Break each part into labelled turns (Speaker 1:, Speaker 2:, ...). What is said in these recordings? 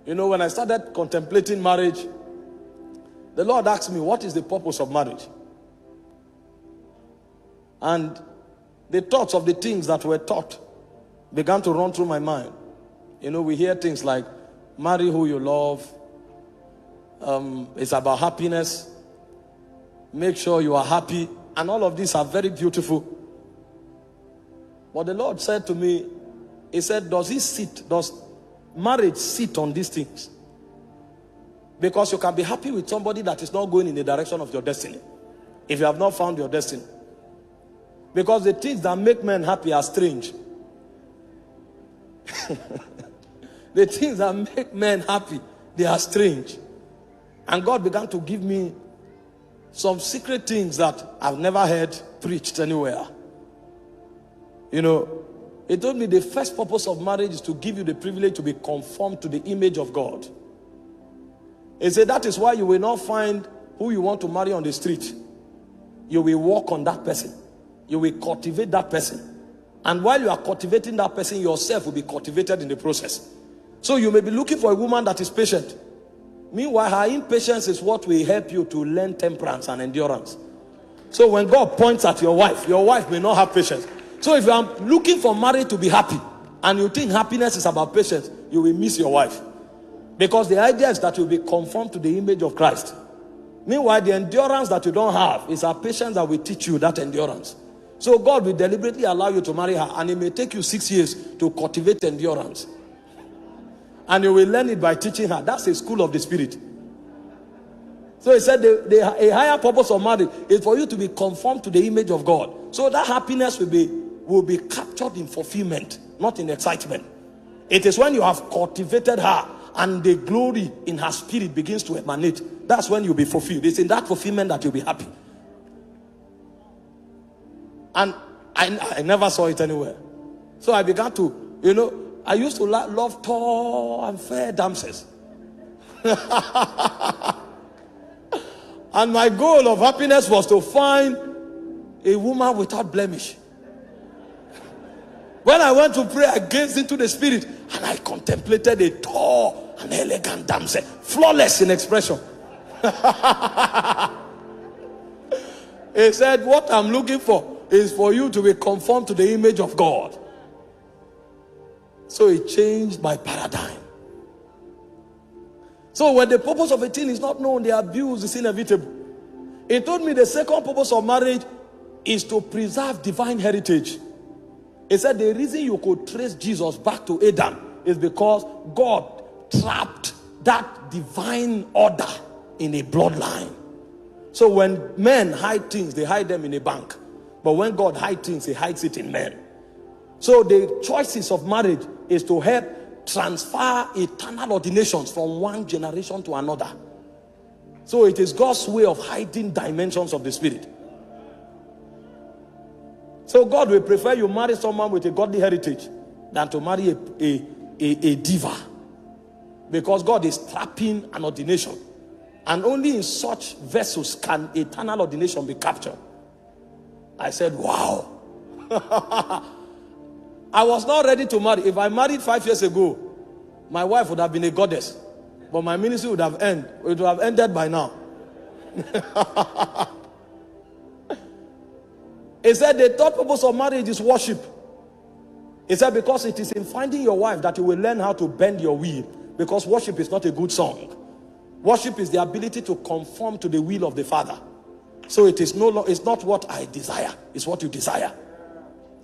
Speaker 1: You know, when I started contemplating marriage, the Lord asked me, what is the purpose of marriage? And the thoughts of the things that were taught began to run through my mind. You know, we hear things like, marry who you love. It's about happiness. Make sure you are happy. And all of these are very beautiful. But the Lord said to me, he said, does marriage sit on these things? Because you can be happy with somebody that is not going in the direction of your destiny, if you have not found your destiny. Because the things that make men happy are strange. The things that make men happy, they are strange. And God began to give me some secret things that I've never heard preached anywhere. You know, he told me the first purpose of marriage is to give you the privilege to be conformed to the image of God. He said that is why you will not find who you want to marry on the street. You will walk on that person. You will cultivate that person. And while you are cultivating that person, yourself will be cultivated in the process. So you may be looking for a woman that is patient. Meanwhile, her impatience is what will help you to learn temperance and endurance. So when God points at your wife may not have patience. So if you are looking for marriage to be happy, and you think happiness is about patience, you will miss your wife. Because the idea is that you'll be conformed to the image of Christ. Meanwhile, the endurance that you don't have is a patience that will teach you that endurance. So God will deliberately allow you to marry her, and it may take you 6 years to cultivate endurance. And you will learn it by teaching her. That's a school of the spirit. So he said a higher purpose of marriage is for you to be conformed to the image of God. So that happiness will be captured in fulfillment, not in excitement. It is when you have cultivated her and the glory in her spirit begins to emanate. That's when you'll be fulfilled. It's in that fulfillment that you'll be happy. And I never saw it anywhere. So I began to, you know, I used to love tall and fair damsels. And my goal of happiness was to find a woman without blemish. When I went to pray, I gazed into the spirit and I contemplated a tall and elegant damsel, flawless in expression. He said, what I'm looking for is for you to be conformed to the image of God. So it changed my paradigm. So when the purpose of a thing is not known, the abuse is inevitable. He told me the second purpose of marriage is to preserve divine heritage. He said the reason you could trace Jesus back to Adam is because God trapped that divine order in a bloodline. So when men hide things, they hide them in a bank. But when God hides things, he hides it in men. So the choices of marriage is to help transfer eternal ordinations from one generation to another. So it is God's way of hiding dimensions of the spirit. So God will prefer you marry someone with a godly heritage than to marry a diva. Because God is trapping an ordination. And only in such vessels can eternal ordination be captured. I said, wow. I was not ready to marry. If I married 5 years ago, my wife would have been a goddess. But my ministry would have ended by now. He said the third purpose of marriage is worship. He said because it is in finding your wife that you will learn how to bend your will. Because worship is not a good song. Worship is the ability to conform to the will of the Father. So it is it's not what I desire, it's what you desire.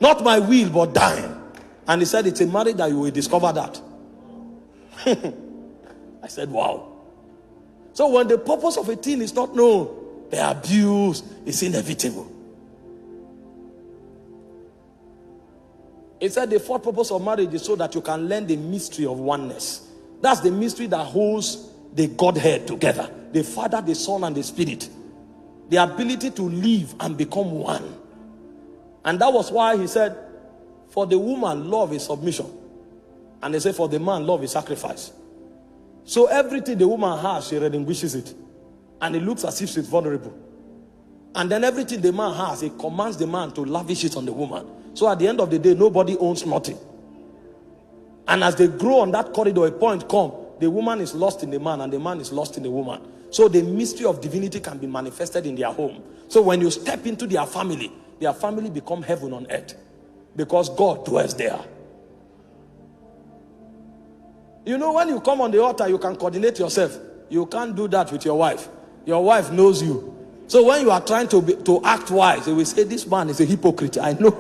Speaker 1: Not my will, but thine. And he said it's in marriage that you will discover that. I said, wow. So when the purpose of a thing is not known, the abuse is inevitable. He said the fourth purpose of marriage is so that you can learn the mystery of oneness. That's the mystery that holds the Godhead together. The Father, the Son, and the Spirit. The ability to live and become one. And that was why he said, for the woman, love is submission. And he said, for the man, love is sacrifice. So everything the woman has, she relinquishes it. And it looks as if she's vulnerable. And then everything the man has, it commands the man to lavish it on the woman. So at the end of the day, nobody owns nothing. And as they grow on that corridor, a point comes, the woman is lost in the man and the man is lost in the woman. So the mystery of divinity can be manifested in their home. So when you step into their family become heaven on earth, because God dwells there. You know, when you come on the altar, you can coordinate yourself. You can't do that with your wife. Your wife knows you. So when you are trying to act wise, they will say, this man is a hypocrite. I know.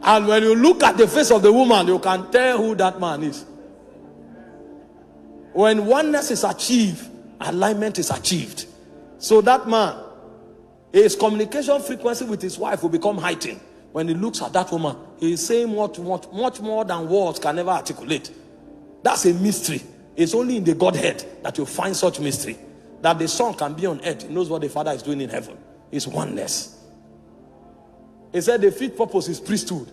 Speaker 1: And when you look at the face of the woman, you can tell who that man is. When oneness is achieved, alignment is achieved. So that man, his communication frequency with his wife will become heightened. When he looks at that woman, he is saying much more than words can ever articulate. That's a mystery. It's only in the Godhead that you find such mystery. That the Son can be on earth. He knows what the Father is doing in heaven. It's oneness. He said the fifth purpose is priesthood.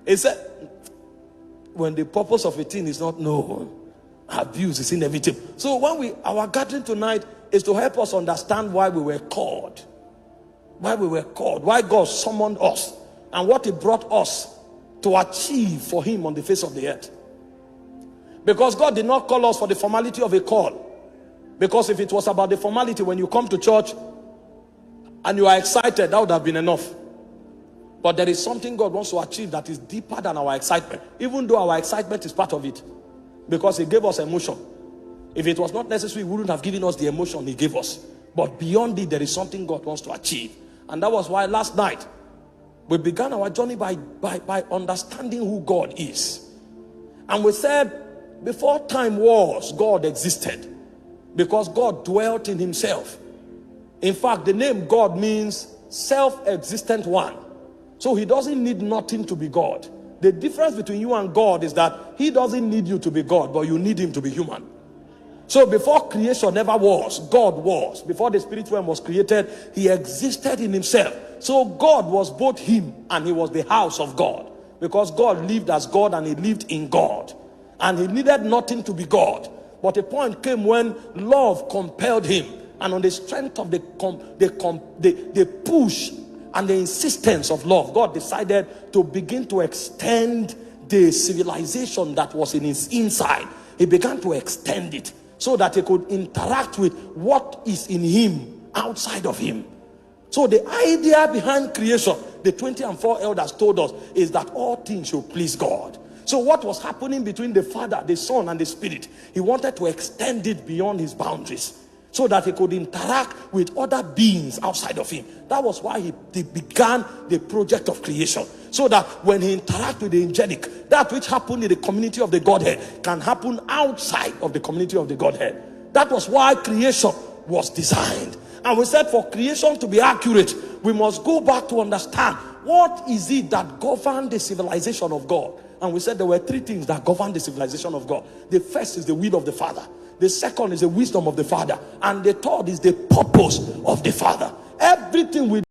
Speaker 1: He said, when the purpose of a thing is not known, abuse is inevitable. So when our gathering tonight is to help us understand why we were called. Why we were called, why God summoned us, and what He brought us to achieve for Him on the face of the earth. Because God did not call us for the formality of a call. Because if it was about the formality, when you come to church and you are excited, that would have been enough. But there is something God wants to achieve that is deeper than our excitement, even though our excitement is part of it, because He gave us emotion. If it was not necessary, He wouldn't have given us the emotion He gave us. But beyond it, there is something God wants to achieve. And that was why last night we began our journey by understanding who God is. And we said, before time was, God existed, because God dwelt in Himself. In fact, the name God means self-existent one. So He doesn't need nothing to be God. The difference between you and God is that He doesn't need you to be God, but you need Him to be human. So before creation ever was, God was. Before the spirit realm was created, He existed in Himself. So God was both Him and He was the house of God. Because God lived as God and He lived in God. And He needed nothing to be God. But a point came when love compelled Him. And on the strength of the push and the insistence of love, God decided to begin to extend the civilization that was in His inside. He began to extend it, so that He could interact with what is in Him outside of Him. So the idea behind creation, the 24 elders told us, is that all things should please God. So what was happening between the Father, the Son, and the Spirit, He wanted to extend it beyond His boundaries, so that He could interact with other beings outside of Him. That was why He began the project of creation. So that when He interacts with the angelic, that which happened in the community of the Godhead can happen outside of the community of the Godhead. That was why creation was designed. And we said, for creation to be accurate, we must go back to understand what is it that governed the civilization of God. And we said there were three things that govern the civilization of God. The first is the will of the Father. The second is the wisdom of the Father. And the third is the purpose of the Father. Everything we